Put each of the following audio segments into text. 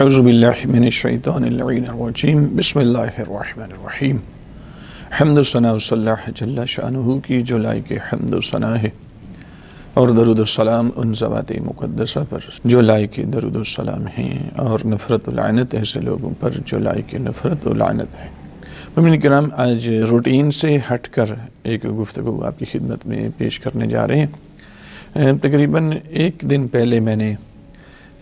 اعوذ باللہ من الشیطان اللعین الرجیم بسم اللہ الرحمن الرحیم حمد و ثنا صلی اللہ جل شانہ کی جو لائق حمد و ثنا ہے، اور درود و سلام ان ذوات مقدسہ پر جو لائق درود و سلام ہیں، اور نفرت و لعنت ایسے لوگوں پر جو لائق نفرت و لعنت ہے۔ مومنین کرام، آج روٹین سے ہٹ کر ایک گفتگو آپ کی خدمت میں پیش کرنے جا رہے ہیں۔ تقریباً ایک دن پہلے میں نے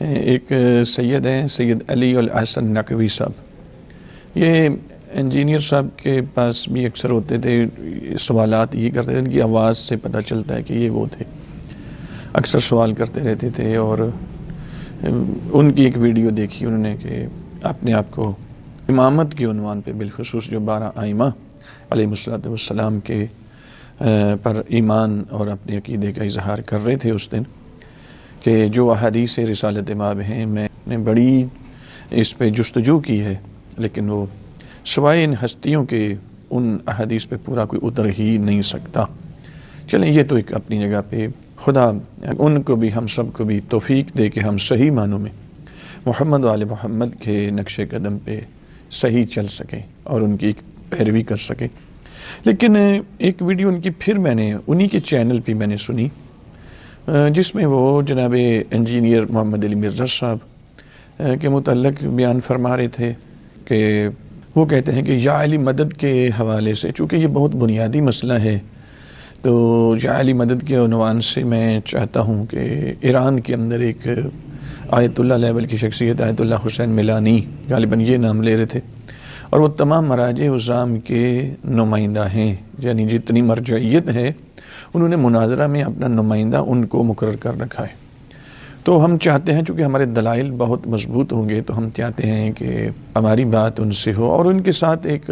ایک سید ہیں، سید علی الحسن نقوی صاحب، یہ انجینئر صاحب کے پاس بھی اکثر ہوتے تھے، سوالات یہ کرتے تھے، ان کی آواز سے پتہ چلتا ہے کہ یہ وہ تھے، اکثر سوال کرتے رہتے تھے۔ اور ان کی ایک ویڈیو دیکھی انہوں نے کہ اپنے آپ کو امامت کے عنوان پہ، بالخصوص جو 12 ائمہ علیہم السلام کے پر ایمان اور اپنے عقیدے کا اظہار کر رہے تھے اس دن، کہ جو احادیث رسالت مآب ہیں، میں نے بڑی اس پہ جستجو کی ہے، لیکن وہ سوائے ان ہستیوں کے ان احادیث پہ پورا کوئی اتر ہی نہیں سکتا۔ چلیں، یہ تو ایک اپنی جگہ پہ، خدا ان کو بھی ہم سب کو بھی توفیق دے کہ ہم صحیح معنوں میں محمد و آل محمد کے نقش قدم پہ صحیح چل سکیں اور ان کی پیروی کر سکیں۔ لیکن ایک ویڈیو ان کی پھر میں نے انہی کے چینل پہ میں نے سنی، جس میں وہ جناب انجینئر محمد علی مرزا صاحب کے متعلق بیان فرما رہے تھے کہ وہ کہتے ہیں کہ یا علی مدد کے حوالے سے، چونکہ یہ بہت بنیادی مسئلہ ہے، تو یا علی مدد کے عنوان سے میں چاہتا ہوں کہ ایران کے اندر ایک آیت اللہ لیول کی شخصیت آیت اللہ حسین ملانی، غالباً یہ نام لے رہے تھے، اور وہ تمام مراجع عظام کے نمائندہ ہیں، یعنی جتنی مرجعیت ہے انہوں نے مناظرہ میں اپنا نمائندہ ان کو مقرر کر رکھا ہے۔ تو ہم چاہتے ہیں، چونکہ ہمارے دلائل بہت مضبوط ہوں گے، تو ہم چاہتے ہیں کہ ہماری بات ان سے ہو۔ اور ان کے ساتھ ایک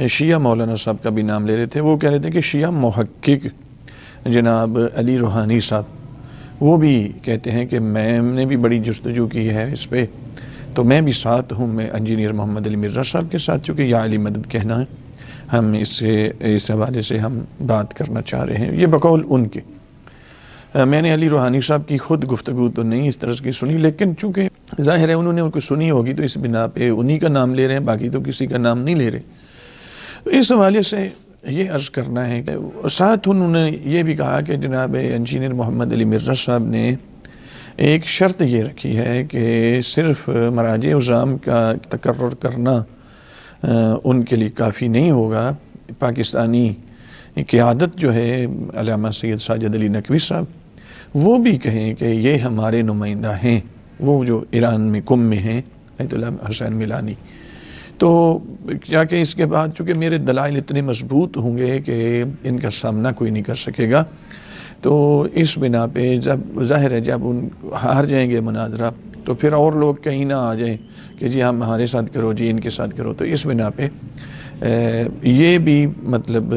شیعہ مولانا صاحب کا بھی نام لے رہے تھے، وہ کہہ رہے تھے کہ شیعہ محقق جناب علی روحانی صاحب، وہ بھی کہتے ہیں کہ میں نے بھی بڑی جستجو کی ہے اس پہ، تو میں بھی ساتھ ہوں، میں انجینئر محمد علی مرزا صاحب کے ساتھ، چونکہ یا علی مدد کہنا ہے، ہم اس حوالے سے ہم بات کرنا چاہ رہے ہیں۔ یہ بقول ان کے، میں نے علی روحانی صاحب کی خود گفتگو تو نہیں اس طرح کی سنی، لیکن چونکہ ظاہر ہے انہوں نے ان کو سنی ہوگی، تو اس بنا پہ انہی کا نام لے رہے ہیں، باقی تو کسی کا نام نہیں لے رہے۔ تو اس حوالے سے یہ عرض کرنا ہے کہ ساتھ انہوں نے یہ بھی کہا کہ جناب انجینئر محمد علی مرزا صاحب نے ایک شرط یہ رکھی ہے کہ صرف مراجع عظام کا تقرر کرنا ان کے لیے کافی نہیں ہوگا، پاکستانی قیادت جو ہے علامہ سید ساجد علی نقوی صاحب، وہ بھی کہیں کہ یہ ہمارے نمائندہ ہیں، وہ جو ایران میں قم میں ہیں، آیت اللہ حسین ملانی۔ تو کیا کہ اس کے بعد چونکہ میرے دلائل اتنے مضبوط ہوں گے کہ ان کا سامنا کوئی نہیں کر سکے گا، تو اس بنا پہ جب ظاہر ہے جب ان ہار جائیں گے مناظرہ، تو پھر اور لوگ کہیں نہ آ جائیں کہ جی ہم ہمارے ساتھ کرو، جی ان کے ساتھ کرو، تو اس بنا پہ یہ بھی مطلب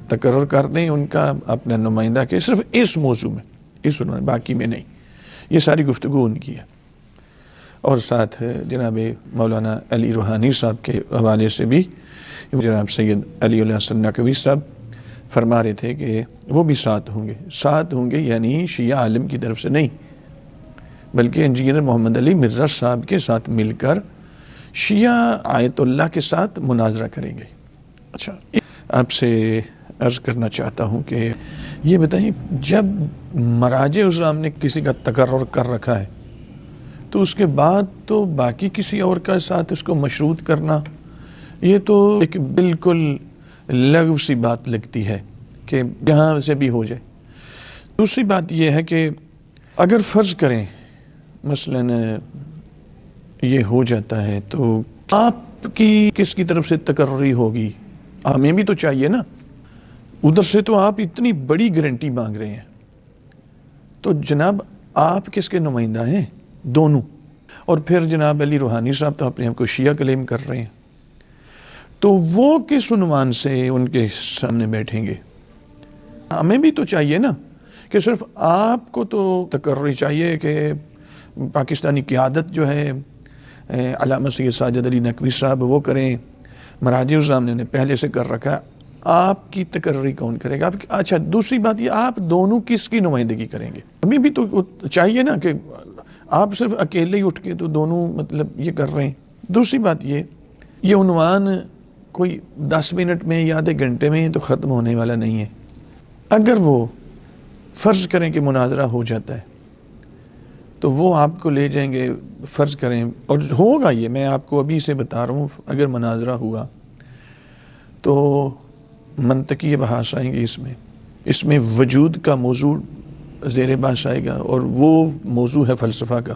تقرر کر دیں ان کا اپنا نمائندہ کہ صرف اس موضوع میں، اس انہوں نے باقی میں نہیں، یہ ساری گفتگو ان کی ہے۔ اور ساتھ جناب مولانا علی روحانی صاحب کے حوالے سے بھی جناب سید علی الحسن نقوی صاحب فرما رہے تھے کہ وہ بھی ساتھ ہوں گے، یعنی شیعہ عالم کی طرف سے نہیں، بلکہ انجینئر محمد علی مرزا صاحب کے ساتھ مل کر شیعہ آیت اللہ کے ساتھ مناظرہ کریں گے۔ اچھا، آپ سے عرض کرنا چاہتا ہوں کہ یہ بتائیں، جب مراجع عظام نے کسی کا تقرر کر رکھا ہے، تو اس کے بعد تو باقی کسی اور کا ساتھ اس کو مشروط کرنا، یہ تو ایک بالکل لغو سی بات لگتی ہے کہ جہاں سے بھی ہو جائے۔ دوسری بات یہ ہے کہ اگر فرض کریں مثلاً یہ ہو جاتا ہے، تو آپ کی کس کی طرف سے تقرری ہوگی؟ ہمیں بھی تو چاہیے نا، ادھر سے تو آپ اتنی بڑی گارنٹی مانگ رہے ہیں، تو جناب آپ کس کے نمائندہ ہیں؟ دونوں۔ اور پھر جناب علی روحانی صاحب تو اپنے آپ کو شیعہ کلیم کر رہے ہیں، تو وہ کس عنوان سے ان کے سامنے بیٹھیں گے؟ ہمیں بھی تو چاہیے نا کہ صرف آپ کو تو تقرری چاہیے کہ پاکستانی قیادت جو ہے علامہ سید ساجد علی نقوی صاحب وہ کریں، مراجع عظام نے پہلے سے کر رکھا، آپ کی تقرری کون کرے گا؟ اچھا، دوسری بات یہ، آپ دونوں کس کی نمائندگی کریں گے؟ ہمیں بھی تو چاہیے نا کہ آپ صرف اکیلے ہی اٹھ کے تو دونوں مطلب یہ کر رہے ہیں۔ دوسری بات یہ عنوان کوئی 10 منٹ میں یا آدھے گھنٹے میں تو ختم ہونے والا نہیں ہے۔ اگر وہ فرض کریں کہ مناظرہ ہو جاتا ہے تو وہ آپ کو لے جائیں گے، فرض کریں، اور ہوگا، یہ میں آپ کو ابھی سے بتا رہا ہوں، اگر مناظرہ ہوا تو منطقی بحث آئیں گے، اس میں وجود کا موضوع زیر بحث آئے گا، اور وہ موضوع ہے فلسفہ کا،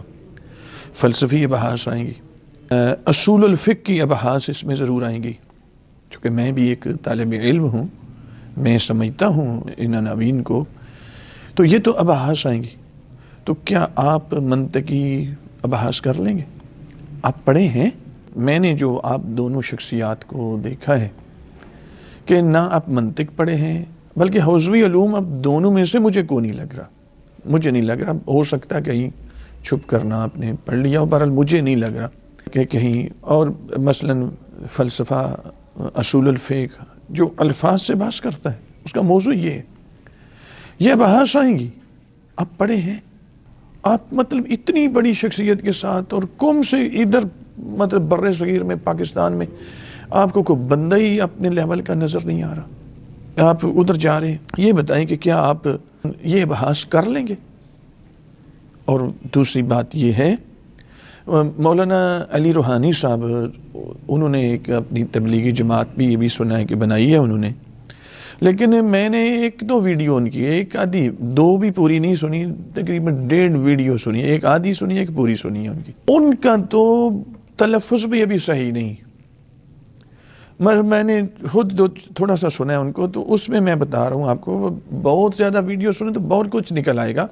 فلسفی بحث آئیں گی، اصول الفقہ کی بحث اس میں ضرور آئیں گی، چونکہ میں بھی ایک طالب علم ہوں، میں سمجھتا ہوں ان عناوین کو، تو یہ تو ابحاث آئیں گی۔ تو کیا آپ منطقی ابحاث کر لیں گے؟ آپ پڑھے ہیں؟ میں نے جو آپ دونوں شخصیات کو دیکھا ہے کہ نہ آپ منطق پڑھے ہیں، بلکہ حوزوی علوم اب دونوں میں سے مجھے نہیں لگ رہا، ہو سکتا کہیں چھپ کرنا آپ نے پڑھ لیا ہو، بہرحال مجھے نہیں لگ رہا کہ کہیں اور مثلا فلسفہ، اصول الفقہ جو الفاظ سے بحث کرتا ہے، اس کا موضوع یہ ہے، یہ بحث آئیں گی۔ آپ پڑھے ہیں؟ آپ مطلب اتنی بڑی شخصیت کے ساتھ، اور قوم سے ادھر مطلب بر صغیر میں، پاکستان میں آپ کو کوئی بندہ ہی اپنے لیول کا نظر نہیں آ رہا، آپ ادھر جا رہے ہیں۔ یہ بتائیں کہ کیا آپ یہ بحث کر لیں گے؟ اور دوسری بات یہ ہے، مولانا علی روحانی صاحب، انہوں نے ایک اپنی تبلیغی جماعت بھی یہ بھی سنا ہے کہ بنائی ہے انہوں نے، لیکن میں نے 1-2 ویڈیو ان کی، ایک آدھی، 2 بھی پوری نہیں سنی، تقریباً 1.5 ویڈیو سنی، ایک آدھی سنی، ایک پوری سنی ہے ان کی۔ ان کا تو تلفظ بھی ابھی صحیح نہیں، میں نے خود تھوڑا سا سنا ہے ان کو، تو اس میں بتا رہا ہوں آپ کو، بہت زیادہ ویڈیو سنیں تو بہت کچھ نکل آئے گا۔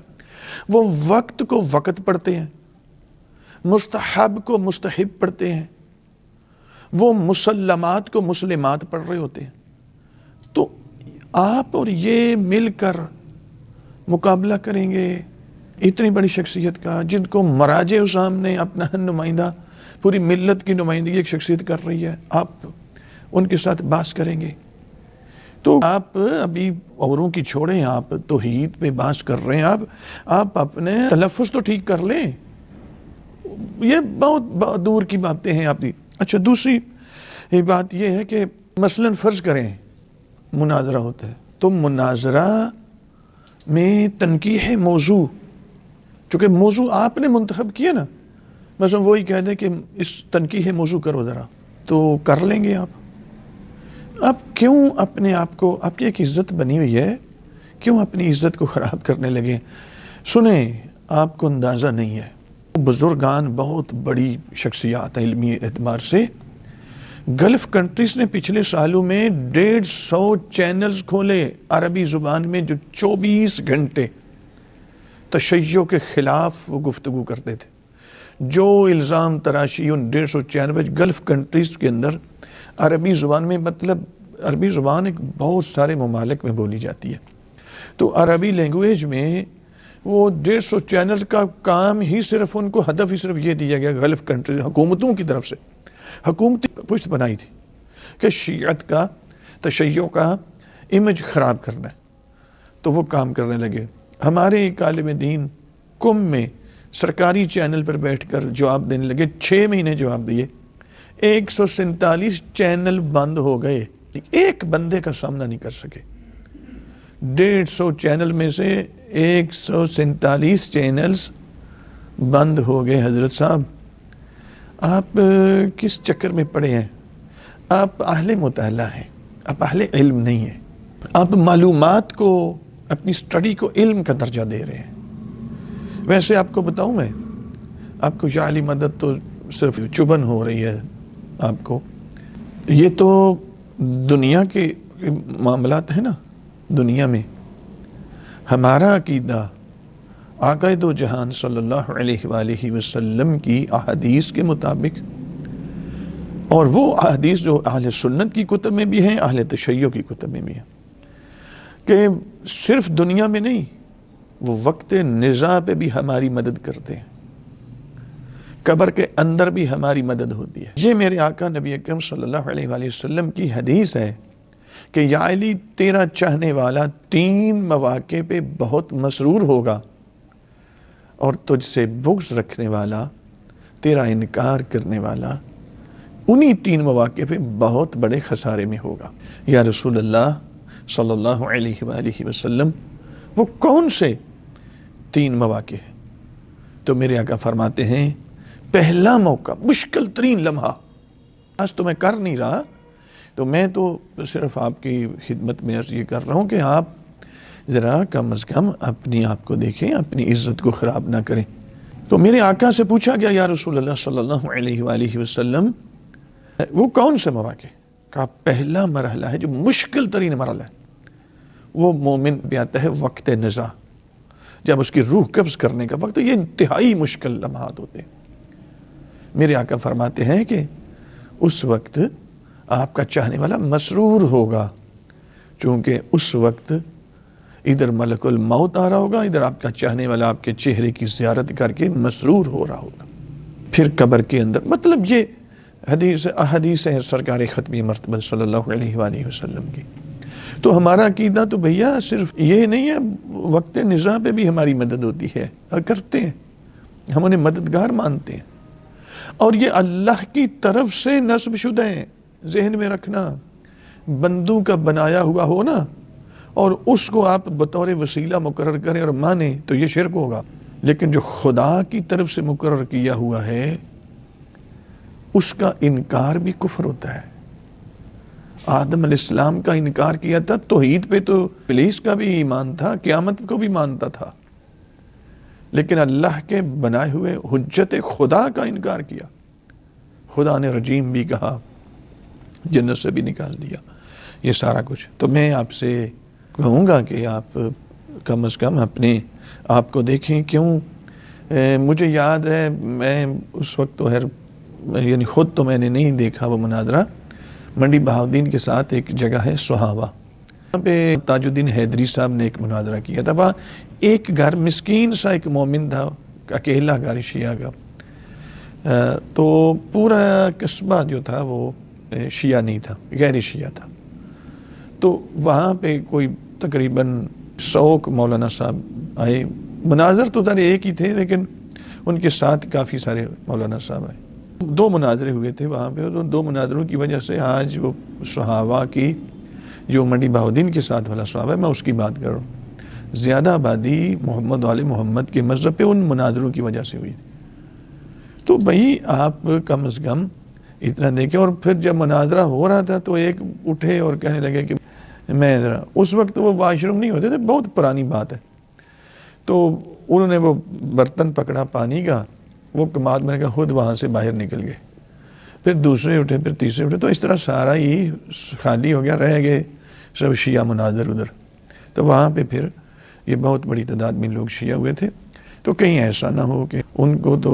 وہ وقت کو وقت پڑھتے ہیں، مستحب کو مستحب پڑھتے ہیں، وہ مسلمات کو مسلمات پڑھ رہے ہوتے ہیں۔ تو آپ اور یہ مل کر مقابلہ کریں گے اتنی بڑی شخصیت کا، جن کو مراجع سامنے اپنا نمائندہ، پوری ملت کی نمائندگی ایک شخصیت کر رہی ہے، آپ ان کے ساتھ بحث کریں گے؟ تو آپ ابھی اوروں کی چھوڑیں، آپ توحید پہ بحث کر رہے ہیں، آپ اپنے تلفظ تو ٹھیک کر لیں، یہ بہت دور کی باتیں ہیں آپ دی۔ اچھا، دوسری بات یہ ہے کہ مثلا فرض کریں مناظرہ ہوتا ہے، تو مناظرہ میں تنقیح موضوع، چونکہ موضوع آپ نے منتخب کیا نا، مثلا وہی کہہ دیں کہ اس تنقیح موضوع کرو ذرا، تو کر لیں گے آپ کیوں اپنے آپ کو، آپ کی ایک عزت بنی ہوئی ہے، کیوں اپنی عزت کو خراب کرنے لگے؟ سنیں، آپ کو اندازہ نہیں ہے، بزرگان، بہت بڑی شخصیات علمی اعتبار سے، گلف کنٹریز نے پچھلے سالوں میں 150 چینلز کھولے عربی زبان میں، جو 24 گھنٹے تشیع کے خلاف وہ گفتگو کرتے تھے۔ جو الزام تراشی ان 150 چینل گلف کنٹریز کے اندر عربی زبان میں، مطلب عربی زبان ایک بہت سارے ممالک میں بولی جاتی ہے، تو عربی لینگویج میں وہ 150 چینلز کا کام ہی صرف ان کو ہدف ہی صرف یہ دیا گیا، گلف کنٹریز حکومتوں کی طرف سے، حکومتی پشت بنائی تھی کہ شیعت کا، تشیع کا امیج خراب کرنا ہے، تو وہ کام کرنے لگے۔ ہمارے ایک عالم دین قم میں سرکاری چینل پر بیٹھ کر جواب دینے لگے، 6 مہینے جواب دیے، 147 چینل بند ہو گئے، ایک بندے کا سامنا نہیں کر سکے۔ 150 چینل میں سے 147 چینلز بند ہو گئے۔ حضرت صاحب، آپ کس چکر میں پڑے ہیں؟ آپ اہل مطالعہ ہیں، آپ اہل علم نہیں ہیں، آپ معلومات کو، اپنی سٹڈی کو علم کا درجہ دے رہے ہیں۔ ویسے آپ کو بتاؤں میں، آپ کو یا علی مدد تو صرف چبن ہو رہی ہے آپ کو، یہ تو دنیا کے معاملات ہیں نا، دنیا میں ہمارا عقیدہ آقا دو جہان صلی اللہ علیہ وآلہ وسلم کی احادیث کے مطابق، اور وہ احادیث جو اہل سنت کی کتب میں بھی ہیں، اہل تشیع کی کتب میں بھی ہیں، کہ صرف دنیا میں نہیں، وہ وقت نزاع پہ بھی ہماری مدد کرتے ہیں، قبر کے اندر بھی ہماری مدد ہوتی ہے۔ یہ میرے آقا نبی اکرم صلی اللہ علیہ وآلہ وسلم کی حدیث ہے کہ یا علی، تیرا چاہنے والا 3 مواقع پہ بہت مسرور ہوگا، اور تجھ سے بغض رکھنے والا، تیرا انکار کرنے والا انہی 3 مواقع پہ بہت بڑے خسارے میں ہوگا۔ یا رسول اللہ صلی اللہ علیہ وآلہ وسلم، وہ کون سے 3 مواقع ہیں؟ تو میرے آقا فرماتے ہیں پہلا موقع، مشکل ترین لمحہ، آج تو میں کر نہیں رہا، تو میں تو صرف آپ کی خدمت میں عرض یہ کر رہا ہوں کہ آپ ذرا کم از کم اپنی آپ کو دیکھیں، اپنی عزت کو خراب نہ کریں۔ تو میرے آقا سے پوچھا گیا یا رسول اللہ صلی اللہ علیہ وآلہ وسلم، وہ کون سے مواقع؟ کہا پہلا مرحلہ ہے جو مشکل ترین مرحلہ ہے، وہ مومن پہ آتا ہے وقت نزاع، جب اس کی روح قبض کرنے کا وقت، یہ انتہائی مشکل لمحات ہوتے ہیں۔ میرے آقا فرماتے ہیں کہ اس وقت آپ کا چاہنے والا مسرور ہوگا، چونکہ اس وقت ادھر ملک الموت آ رہا ہوگا، ادھر آپ کا چاہنے والا آپ کے چہرے کی زیارت کر کے مسرور ہو رہا ہوگا۔ پھر قبر کے اندر، مطلب یہ حدیث ہے سرکار ختمی مرتبہ صلی اللہ علیہ وآلہ وسلم کی۔ تو ہمارا عقیدہ تو بھیا صرف یہ نہیں ہے، وقت نزاع پہ بھی ہماری مدد ہوتی ہے اور کرتے ہیں، ہم انہیں مددگار مانتے ہیں، اور یہ اللہ کی طرف سے نصب شدہ ہیں۔ ذہن میں رکھنا، بندوں کا بنایا ہوا ہو نا، اور اس کو آپ بطور وسیلہ مقرر کریں اور مانیں تو یہ شرک ہوگا، لیکن جو خدا کی طرف سے مقرر کیا ہوا ہے اس کا انکار بھی کفر ہوتا ہے۔ آدم علیہ السلام کا انکار کیا تھا، توحید پہ تو ابلیس کا بھی ایمان تھا، قیامت کو بھی مانتا تھا، لیکن اللہ کے بنائے ہوئے حجت خدا کا انکار کیا، خدا نے رجیم بھی کہا، جنت سے بھی نکال دیا، یہ سارا کچھ۔ تو میں آپ سے کہوں گا کہ آپ کم از کم اپنے آپ کو دیکھیں۔ کیوں؟ مجھے یاد ہے، میں اس وقت تو یعنی خود تو میں نے نہیں دیکھا وہ مناظرہ، منڈی بہاؤالدین کے ساتھ ایک جگہ ہے سہاوا، وہاں پہ تاج الدین حیدری صاحب نے ایک مناظرہ کیا تھا۔ وہاں ایک گھر مسکین سا ایک مومن تھا، اکیلا گھر شیعہ کا، تو پورا قصبہ جو تھا وہ شیعہ نہیں تھا، غیر شیعہ تھا۔ تو وہاں پہ کوئی تقریباً 100 مولانا صاحب آئے، مناظر تو ادھر ایک ہی تھے لیکن ان کے ساتھ کافی سارے مولانا صاحب آئے۔ 2 مناظرے ہوئے تھے وہاں پہ، 2 مناظروں کی وجہ سے آج وہ صحابہ کی جو منڈی بہاؤالدین کے ساتھ والا صحابہ ہے، میں اس کی بات کر رہا ہوں، زیادہ آبادی محمد والے محمد کے مذہب پہ ان مناظروں کی وجہ سے ہوئی تھی۔ تو بھائی آپ کم از کم اتنا دیکھیں۔ اور پھر جب مناظرہ ہو رہا تھا تو ایک اٹھے اور کہنے لگے کہ میں ذرا، اس وقت وہ واش روم نہیں ہوتے تھے، بہت پرانی بات ہے، تو انہوں نے وہ برتن پکڑا پانی کا، وہ کماد میں نے کہا خود وہاں سے باہر نکل گئے، پھر دوسرے اٹھے، پھر تیسرے اٹھے، تو اس طرح سارا ہی خالی ہو گیا، رہ گئے سب شیعہ مناظر ادھر۔ تو وہاں پہ پھر یہ بہت بڑی تعداد میں لوگ شیعہ ہوئے تھے، تو کہیں ایسا نہ ہو کہ ان کو تو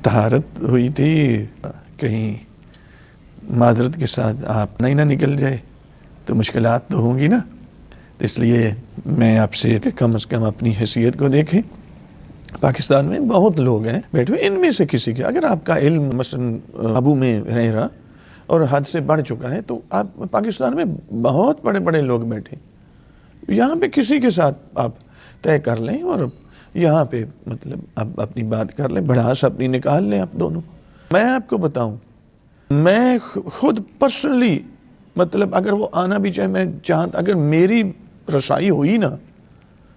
طہارت ہوئی تھی، کہیں معذرت کے ساتھ آپ نہیں نہ نکل جائے تو مشکلات تو ہوں گی نا۔ اس لیے میں آپ سے کہ کم از کم اپنی حیثیت کو دیکھیں۔ پاکستان میں بہت لوگ ہیں بیٹھے ہوئے، ان میں سے کسی کے اگر آپ کا علم مثلا ابو میں رہ رہا اور حد سے بڑھ چکا ہے، تو آپ پاکستان میں بہت بڑے بڑے لوگ بیٹھے، یہاں پہ کسی کے ساتھ آپ طے کر لیں اور یہاں پہ مطلب آپ اپنی بات کر لیں، بڑھاس اپنی نکال لیں آپ دونوں۔ میں آپ کو بتاؤں، میں خود پرسنلی مطلب اگر وہ آنا بھی چاہے، میں اگر میری رسائی ہوئی نا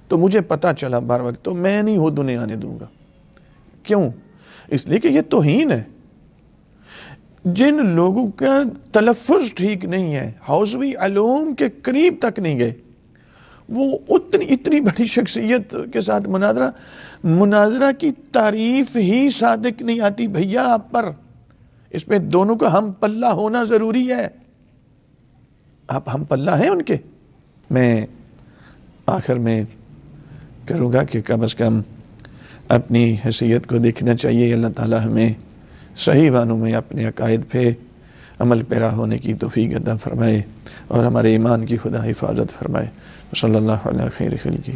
تو مجھے پتہ چلا بار وقت، تو میں نہیں خود انہیں آنے دوں گا۔ کیوں؟ اس لیے کہ یہ توہین ہے۔ جن لوگوں کا تلفظ ٹھیک نہیں ہے، حوزوی علوم کے قریب تک نہیں گئے، وہ اتنی بڑی شخصیت کے ساتھ مناظرہ کی تعریف ہی صادق نہیں آتی بھیا آپ پر۔ اس پہ دونوں کا ہم پلہ ہونا ضروری ہے۔ آپ ہم پلہ ہیں ان کے۔ میں آخر میں کروں گا کہ کم از کم اپنی حیثیت کو دیکھنا چاہیے۔ اللہ تعالی ہمیں صحیح معنوں میں اپنے عقائد پہ عمل پیرا ہونے کی توفیق عطا فرمائے اور ہمارے ایمان کی خدا حفاظت فرمائے۔ صلی اللہ علیہ خیر خلقہ۔